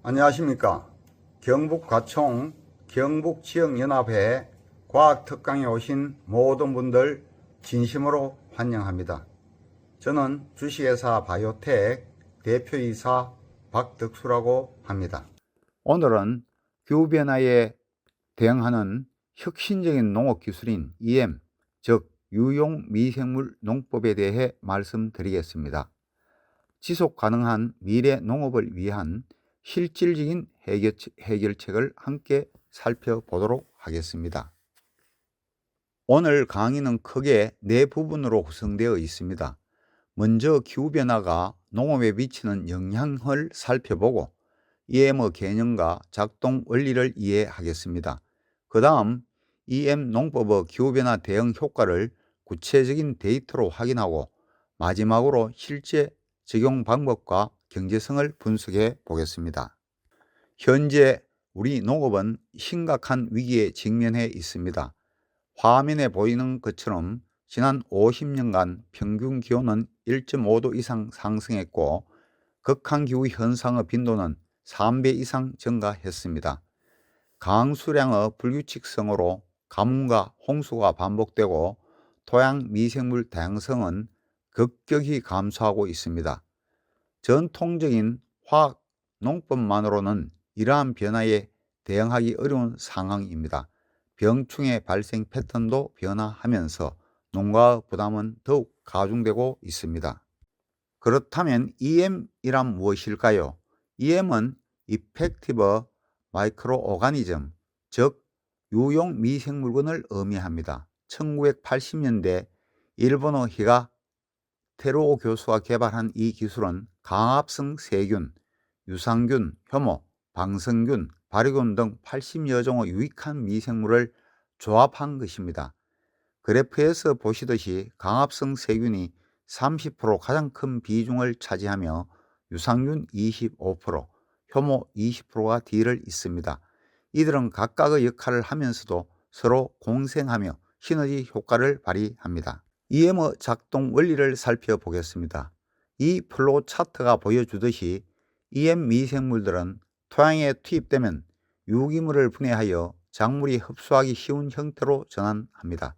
안녕하십니까. 경북과총 경북지역연합회 과학특강에 오신 모든 분들 진심으로 환영합니다. 저는 주식회사 바이오텍 대표이사 박덕수라고 합니다. 오늘은 기후변화에 대응하는 혁신적인 농업기술인 EM, 즉 유용미생물 농법에 대해 말씀드리겠습니다. 지속가능한 미래 농업을 위한 실질적인 해결책을 함께 살펴보도록 하겠습니다. 오늘 강의는 크게 네 부분으로 구성되어 있습니다. 먼저 기후변화가 농업에 미치는 영향을 살펴보고 EM의 개념과 작동 원리를 이해하겠습니다. 그 다음 EM 농법의 기후변화 대응 효과를 구체적인 데이터로 확인하고 마지막으로 실제 적용 방법과 경제성을 분석해 보겠습니다. 현재 우리 농업은 심각한 위기에 직면해 있습니다. 화면에 보이는 것처럼 지난 50년간 평균 기온은 1.5도 이상 상승했고 극한기후 현상의 빈도는 3배 이상 증가했습니다. 강수량의 불규칙성으로 가뭄과 홍수가 반복되고 토양 미생물 다양성은 급격히 감소하고 있습니다. 전통적인 화학 농법만으로는 이러한 변화에 대응하기 어려운 상황입니다. 병충해 발생 패턴도 변화하면서 농가의 부담은 더욱 가중되고 있습니다. 그렇다면 EM이란 무엇일까요? EM은 Effective Microorganism, 즉 유용 미생물군을 의미합니다. 1980년대 일본의 히가 테루오 교수가 개발한 이 기술은 강합성 세균, 유산균, 효모, 방생균, 발효균 등 80여 종의 유익한 미생물을 조합한 것입니다. 그래프에서 보시듯이 강합성 세균이 30% 가장 큰 비중을 차지하며 유산균 25%, 효모 20%가 뒤를 잇습니다. 이들은 각각의 역할을 하면서도 서로 공생하며 시너지 효과를 발휘합니다. EM의 작동 원리를 살펴보겠습니다. 이 플로우 차트가 보여주듯이 EM 미생물들은 토양에 투입되면 유기물을 분해하여 작물이 흡수하기 쉬운 형태로 전환합니다.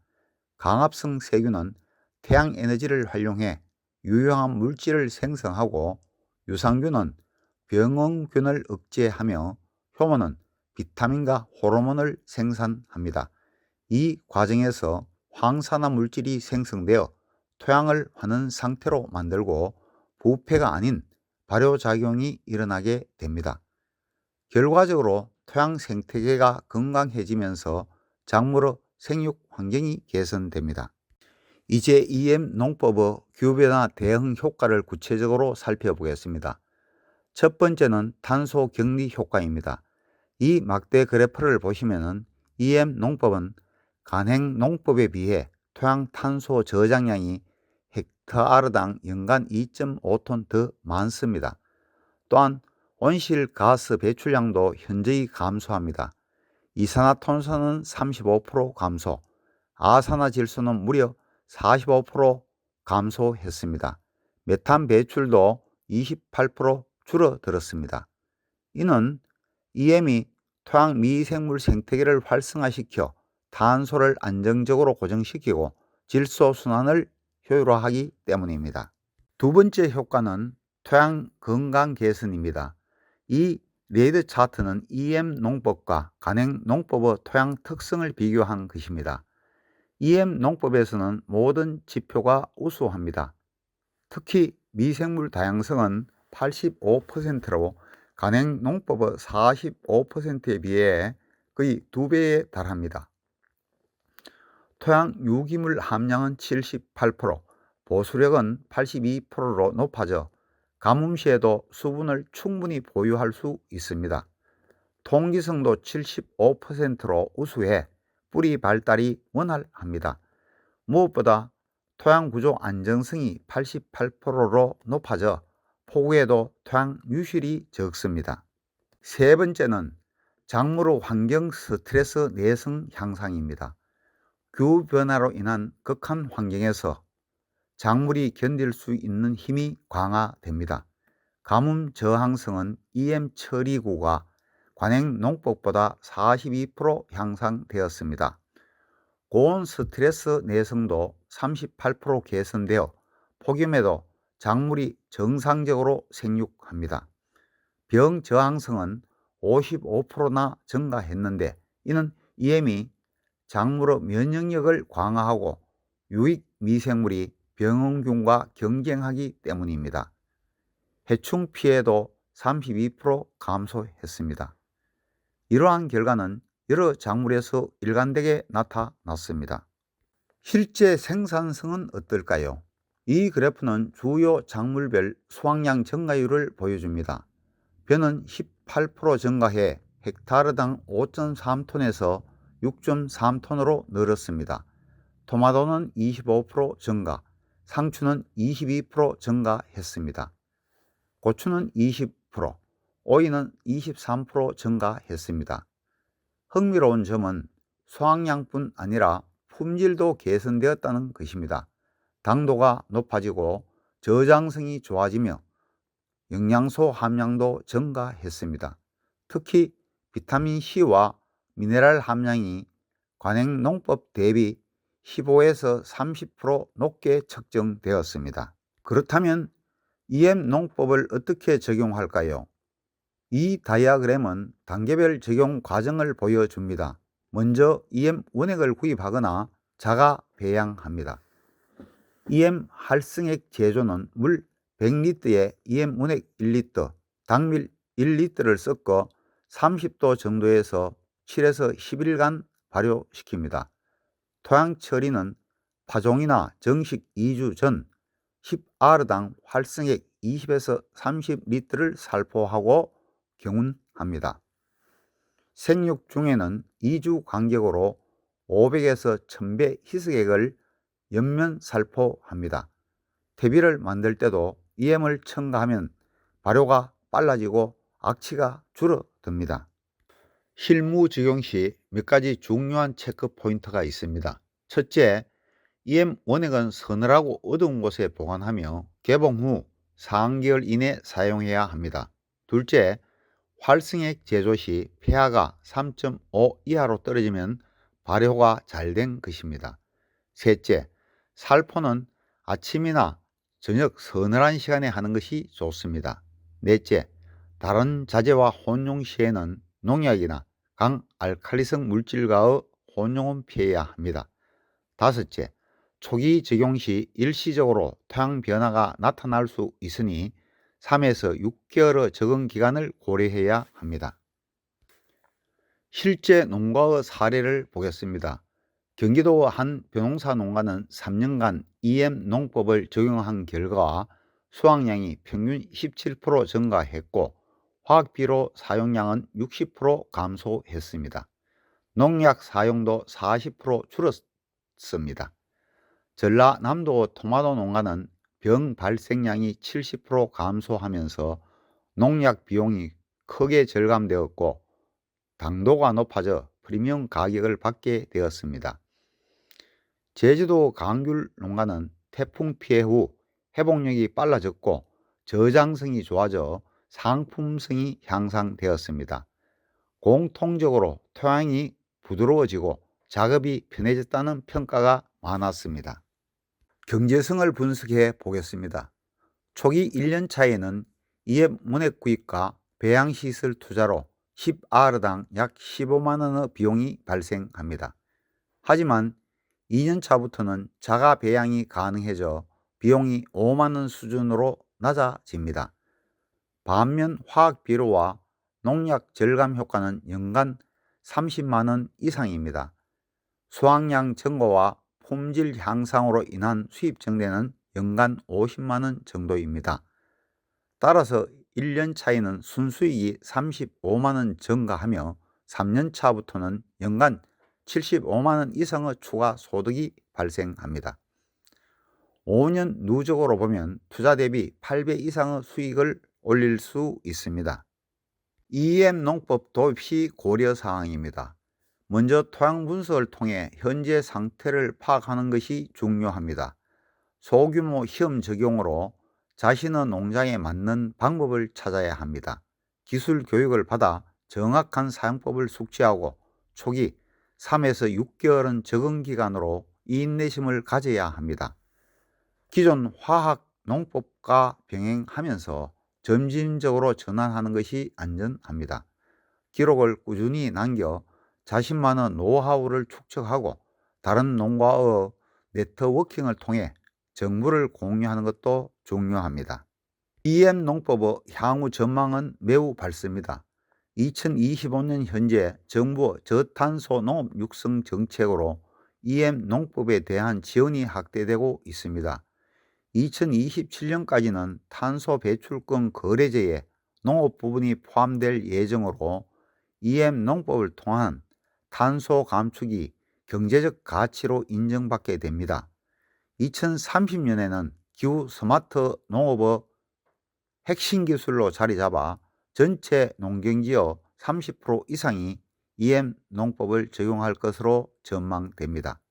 강합성 세균은 태양 에너지를 활용해 유용한 물질을 생성하고 유산균은 병원균을 억제하며 효모는 비타민과 호르몬을 생산합니다. 이 과정에서 황산화 물질이 생성되어 토양을 환원 상태로 만들고 부패가 아닌 발효작용이 일어나게 됩니다. 결과적으로 토양 생태계가 건강해지면서 작물의 생육 환경이 개선됩니다. 이제 EM 농법의 기후변화 대응 효과를 구체적으로 살펴보겠습니다. 첫 번째는 탄소 격리 효과입니다. 이 막대 그래프를 보시면 EM 농법은 간행 농법에 비해 토양 탄소 저장량이 헥타르당 연간 2.5톤 더 많습니다. 또한 온실가스 배출량도 현저히 감소합니다. 이산화탄소는 35% 감소, 아산화질소는 무려 45% 감소했습니다. 메탄 배출도 28% 줄어들었습니다. 이는 EM이 토양 미생물 생태계를 활성화시켜 탄소를 안정적으로 고정시키고 질소 순환을 효율화하기 때문입니다. 두 번째 효과는 토양 건강 개선입니다. 이 레드 차트는 EM 농법과 간행 농법의 토양 특성을 비교한 것입니다. EM 농법에서는 모든 지표가 우수합니다. 특히 미생물 다양성은 85%로 간행 농법의 45%에 비해 거의 2배에 달합니다. 토양 유기물 함량은 78%, 보수력은 82%로 높아져 가뭄 시에도 수분을 충분히 보유할 수 있습니다. 통기성도 75%로 우수해 뿌리 발달이 원활합니다. 무엇보다 토양 구조 안정성이 88%로 높아져 폭우에도 토양 유실이 적습니다. 세 번째는 작물의 환경 스트레스 내성 향상입니다. 기후변화로 인한 극한 환경에서 작물이 견딜 수 있는 힘이 강화됩니다. 가뭄 저항성은 EM 처리구가 관행 농법보다 42% 향상되었습니다. 고온 스트레스 내성도 38% 개선되어 폭염에도 작물이 정상적으로 생육합니다. 병 저항성은 55%나 증가했는데 이는 EM이 작물의 면역력을 강화하고 유익 미생물이 병원균과 경쟁하기 때문입니다. 해충 피해도 32% 감소했습니다. 이러한 결과는 여러 작물에서 일관되게 나타났습니다. 실제 생산성은 어떨까요? 이 그래프는 주요 작물별 수확량 증가율을 보여줍니다. 벼는 18% 증가해 헥타르당 5.3톤에서 6.3톤으로 늘었습니다. 토마토는 25% 증가, 상추는 22% 증가했습니다. 고추는 20%, 오이는 23% 증가했습니다. 흥미로운 점은 수확량뿐 아니라 품질도 개선되었다는 것입니다. 당도가 높아지고 저장성이 좋아지며 영양소 함량도 증가했습니다. 특히 비타민C와 미네랄 함량이 관행 농법 대비 15에서 30% 높게 측정되었습니다. 그렇다면 EM 농법을 어떻게 적용할까요? 이 다이어그램은 단계별 적용 과정을 보여줍니다. 먼저 EM 원액을 구입하거나 자가 배양합니다. EM 활성액 제조는 물 100리터에 EM 원액 1리터, 당밀 1리터를 섞어 30도 정도에서 7에서 10일간 발효시킵니다. 토양 처리는 파종이나 정식 2주 전 10R당 활성액 20에서 30리터를 살포하고 경운합니다. 생육 중에는 2주 간격으로 500에서 1000배 희석액을 옆면 살포합니다. 퇴비를 만들 때도 EM을 첨가하면 발효가 빨라지고 악취가 줄어듭니다. 실무 적용 시 몇 가지 중요한 체크 포인트가 있습니다. 첫째, EM 원액은 서늘하고 어두운 곳에 보관하며 개봉 후 4개월 이내 사용해야 합니다. 둘째, 활성액 제조 시 pH가 3.5 이하로 떨어지면 발효가 잘 된 것입니다. 셋째, 살포는 아침이나 저녁 서늘한 시간에 하는 것이 좋습니다. 넷째, 다른 자재와 혼용 시에는 농약이나 강알칼리성 물질과의 혼용은 피해야 합니다. 다섯째, 초기 적용 시 일시적으로 토양 변화가 나타날 수 있으니 3에서 6개월의 적응 기간을 고려해야 합니다. 실제 농가의 사례를 보겠습니다. 경기도 한 벼농사 농가는 3년간 EM 농법을 적용한 결과 수확량이 평균 17% 증가했고 화학비료 사용량은 60% 감소했습니다. 농약 사용도 40% 줄었습니다. 전라남도 토마토 농가는 병 발생량이 70% 감소하면서 농약 비용이 크게 절감되었고 당도가 높아져 프리미엄 가격을 받게 되었습니다. 제주도 강귤 농가는 태풍 피해 후 회복력이 빨라졌고 저장성이 좋아져 상품성이 향상되었습니다. 공통적으로 토양이 부드러워지고 작업이 편해졌다는 평가가 많았습니다. 경제성을 분석해 보겠습니다. 초기 1년 차에는 EM 원액 구입과 배양시설 투자로 10R당 약 15만원의 비용이 발생합니다. 하지만 2년 차부터는 자가 배양이 가능해져 비용이 5만원 수준으로 낮아집니다. 반면 화학비료와 농약 절감 효과는 연간 30만원 이상입니다. 수확량 증가와 품질 향상으로 인한 수입 증대는 연간 50만원 정도입니다. 따라서 1년 차에는 순수익이 35만원 증가하며 3년 차부터는 연간 75만원 이상의 추가 소득이 발생합니다. 5년 누적으로 보면 투자 대비 8배 이상의 수익을 올릴 수 있습니다. EM 농법 도입 시 고려사항입니다. 먼저 토양 분석을 통해 현재 상태를 파악하는 것이 중요합니다. 소규모 시험 적용으로 자신의 농장에 맞는 방법을 찾아야 합니다. 기술 교육을 받아 정확한 사용법을 숙지하고 초기 3에서 6개월은 적응 기간으로 인내심을 가져야 합니다. 기존 화학 농법과 병행하면서 점진적으로 전환하는 것이 안전합니다. 기록을 꾸준히 남겨 자신만의 노하우를 축적하고 다른 농가의 네트워킹을 통해 정보를 공유하는 것도 중요합니다. EM 농법의 향후 전망은 매우 밝습니다. 2025년 현재 정부 저탄소 농업 육성 정책으로 EM 농법에 대한 지원이 확대되고 있습니다. 2027년까지는 탄소 배출권 거래제에 농업 부분이 포함될 예정으로 EM 농법을 통한 탄소 감축이 경제적 가치로 인정받게 됩니다. 2030년에는 기후 스마트 농업의 핵심 기술로 자리 잡아 전체 농경지의 30% 이상이 EM 농법을 적용할 것으로 전망됩니다.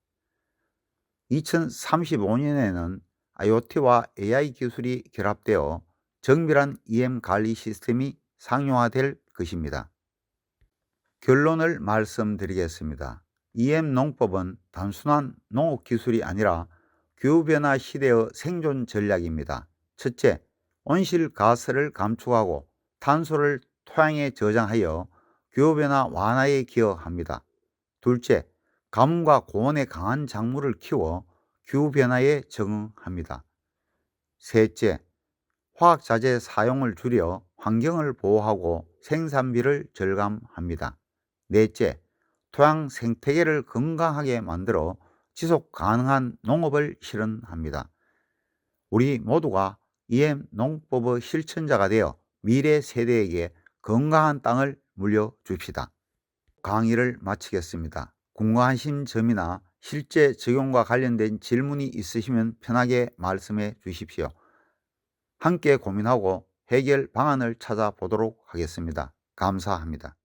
2035년에는 IoT와 AI 기술이 결합되어 정밀한 EM 관리 시스템이 상용화될 것입니다. 결론을 말씀드리겠습니다. EM 농법은 단순한 농업 기술이 아니라 기후변화 시대의 생존 전략입니다. 첫째, 온실 가스를 감축하고 탄소를 토양에 저장하여 기후변화 완화에 기여합니다. 둘째, 가뭄과 고온에 강한 작물을 키워 기후변화에 적응합니다. 셋째, 화학자재 사용을 줄여 환경을 보호하고 생산비를 절감합니다. 넷째, 토양 생태계를 건강하게 만들어 지속 가능한 농업을 실현합니다. 우리 모두가 EM 농법의 실천자가 되어 미래 세대에게 건강한 땅을 물려줍시다. 강의를 마치겠습니다. 궁금하신 점이나 실제 적용과 관련된 질문이 있으시면 편하게 말씀해 주십시오. 함께 고민하고 해결 방안을 찾아보도록 하겠습니다. 감사합니다.